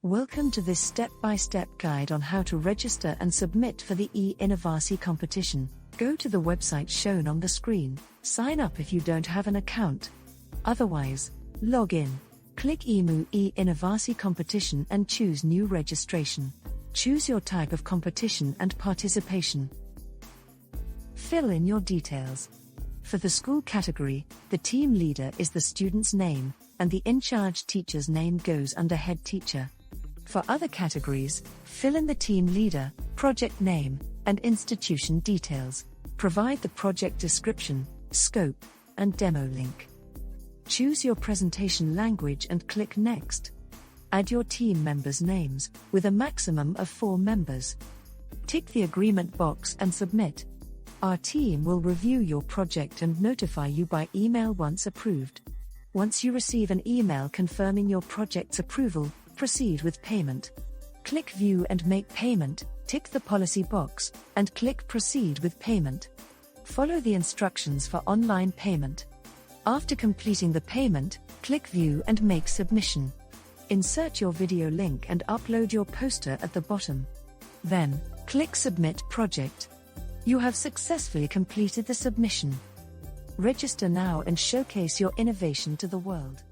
Welcome to this step-by-step guide on how to register and submit for the e-Inovasi competition. Go to the website shown on the screen, sign up if you don't have an account. Otherwise, log in. Click e-Inovasi competition and choose new registration. Choose your type of competition and participation. Fill in your details. For the school category, the team leader is the student's name, and the in-charge teacher's name goes under head teacher. For other categories, fill in the team leader, project name, and institution details. Provide the project description, scope, and demo link. Choose your presentation language and click Next. Add your team members' names, with a maximum of 4 members. Tick the agreement box and submit. Our team will review your project and notify you by email once approved. Once you receive an email confirming your project's approval, proceed with payment. Click View and Make Payment, tick the policy box, and click Proceed with Payment. Follow the instructions for online payment. After completing the payment, click View and Make Submission. Insert your video link and upload your poster at the bottom. Then, click Submit Project. You have successfully completed the submission. Register now and showcase your innovation to the world.